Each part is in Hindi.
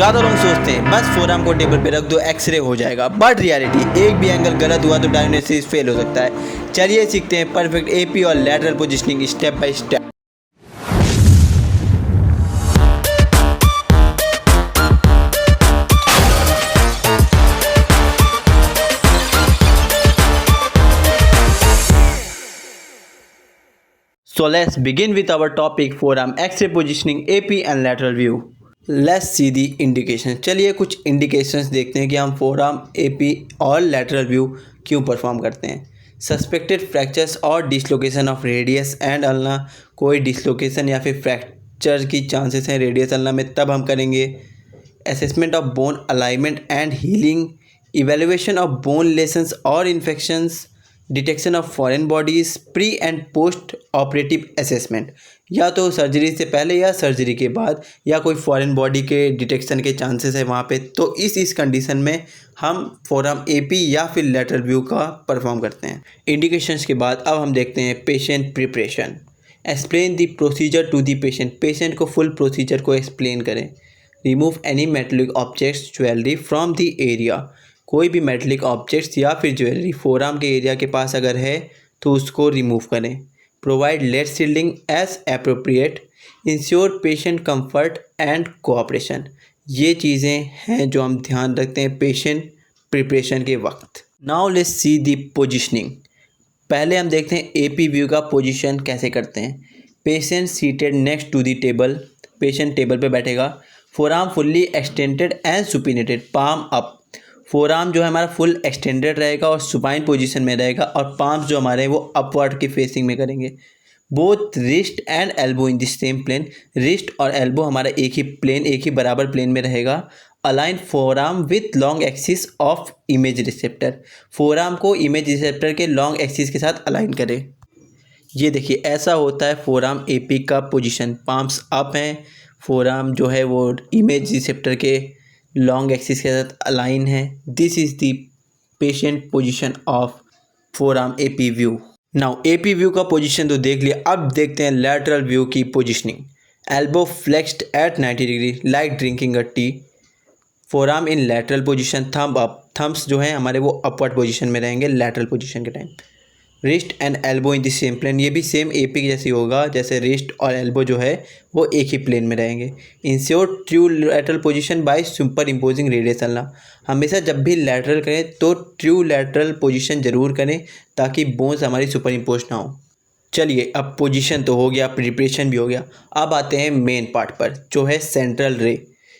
ज़्यादा लोग सोचते हैं बस फोरआर्म को टेबल पे रख दो एक्सरे हो जाएगा, बट रियलिटी एक भी एंगल गलत हुआ तो डायग्नोसिस फेल हो सकता है। चलिए सीखते हैं परफेक्ट एपी और lateral positioning step by step. So let's begin with our topic forearm X-ray positioning, AP and lateral view. Let's see the indications. चलिए कुछ indications देखते हैं कि हम forearm, AP और lateral view क्यों परफॉर्म करते हैं। Suspected fractures और dislocation of radius and ulna, कोई dislocation या फिर fracture की chances हैं radius ulna में, तब हम करेंगे। Assessment of bone alignment and healing, evaluation of bone lesions or infections, detection of foreign bodies, pre and post operative assessment, या तो सर्जरी से पहले या सर्जरी के बाद, या कोई फॉरेन बॉडी के डिटेक्शन के चांसेस है वहाँ पे, तो इस कंडीशन में हम फोरआर्म एपी या फिर लैटरल व्यू का परफॉर्म करते हैं। इंडिकेशंस के बाद अब हम देखते हैं patient preparation. Explain the procedure to the patient, patient को फुल प्रोसीजर को एक्सप्लेन करें। Remove any metallic objects jewellery from the area, कोई भी मेटलिक ऑब्जेक्ट्स या फिर ज्वेलरी फोरआर्म के एरिया के पास अगर है तो उसको रिमूव करें। Provide lead shielding as appropriate, ensure patient comfort and cooperation. ये चीज़ें हैं जो हम ध्यान रखते हैं पेशेंट प्रिपरेशन के वक्त। Now let's see the positioning. पहले हम देखते हैं एपी व्यू का पोजीशन कैसे करते हैं। Patient seated next to the table, patient table पे बैठेगा। Forearm fully extended and supinated, palm up, forearm जो है हमारा फुल एक्सटेंडेड रहेगा और सुपाइन पोजीशन में रहेगा, और पाम्स जो हमारे वो अपवर्ड की फेसिंग में करेंगे। Both wrist and elbow in the same plane, wrist और एल्बो हमारा एक ही प्लेन, एक ही बराबर प्लेन में रहेगा। Align forearm with long axis of image receptor, forearm को इमेज रिसेप्टर के लॉन्ग एक्सिस के साथ अलाइन करें। ये देखिए ऐसा होता है फोरआर्म एपी का पोजीशन, पाम्स अप हैं, फोरआर्म जो है वो इमेज रिसेप्टर के लॉन्ग एक्सिस के साथ अलाइन है। This is the patient position of forearm AP view. Now AP view का पोजीशन तो देख लिया, अब देखते हैं लैटरल व्यू की positioning. Elbow flexed at 90 degree like drinking a tea, forearm in lateral position, thumb up, thumbs जो हैं हमारे वो अपवर्ड पोजीशन में रहेंगे लैटरल पोजीशन के time. Wrist and elbow in the same plane, ये भी सेम एपी जैसी होगा, जैसे रिस्ट और एल्बो जो है वो एक ही प्लेन में रहेंगे। Ensure true lateral position by super imposing radius ulna, हमेशा जब भी लैटरल करें तो ट्रू लैटरल पोजीशन ज़रूर करें ताकि बोन्स हमारी सुपर इम्पोज ना हो। चलिए अब पोजीशन तो हो गया, प्रिपरेशन भी हो गया, अब आते हैं मेन पार्ट पर जो है central ray.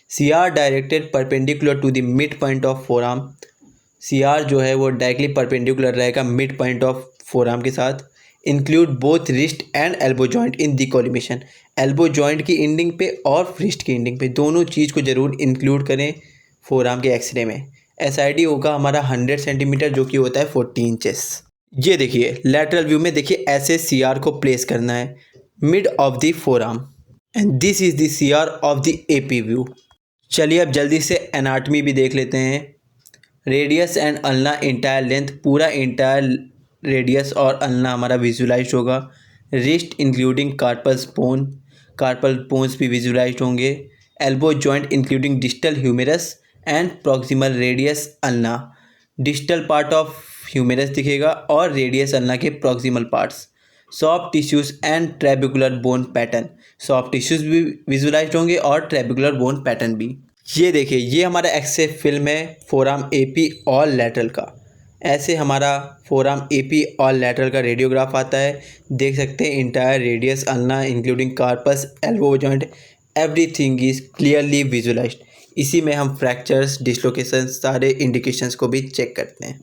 CR directed perpendicular to the mid point of forearm, CR जो है वो डायरेक्टली परपेंडिकुलर रहेगा मिड पॉइंट ऑफ फोरआर्म के साथ। Include both wrist and elbow joint in the collimation, elbow joint की एंडिंग पे और रिस्ट की एंडिंग पे, दोनों चीज़ को ज़रूर इंक्लूड करें फोरआर्म के एक्सरे में। एसआईडी होगा हमारा 100 सेंटीमीटर जो कि होता है 40 इंचेस। ये देखिए लैटरल व्यू में देखिए ऐसे सीआर को प्लेस करना है mid of the forearm, and this is the CR of the AP view. चलिए अब जल्दी से एनाटमी भी देख लेते हैं। Radius and ulna entire length, पूरा इंटायर रेडियस और अल्ना हमारा विजुलाइज होगा। Wrist including carpals bone, carpal bones भी विजुलाइज होंगे। Elbow joint including distal humerus and proximal radius ulna, distal part of humerus दिखेगा और रेडियस अल्ना के proximal parts. Soft tissues and trabecular bone pattern, soft tissues भी विजुलाइज होंगे और ट्रेबिकुलर बोन पैटर्न भी। ये देखिए ये हमारा एक्सरे फिल्म है फोरआर्म एपी और लैटरल का, ऐसे हमारा फोरआर्म एपी और लैटरल का रेडियोग्राफ आता है। देख सकते हैं entire radius ulna including carpus elbow joint, everything is clearly visualised. इसी में हम फ्रैक्चर्स, डिसलोकेशन, सारे इंडिकेशंस को भी चेक करते हैं।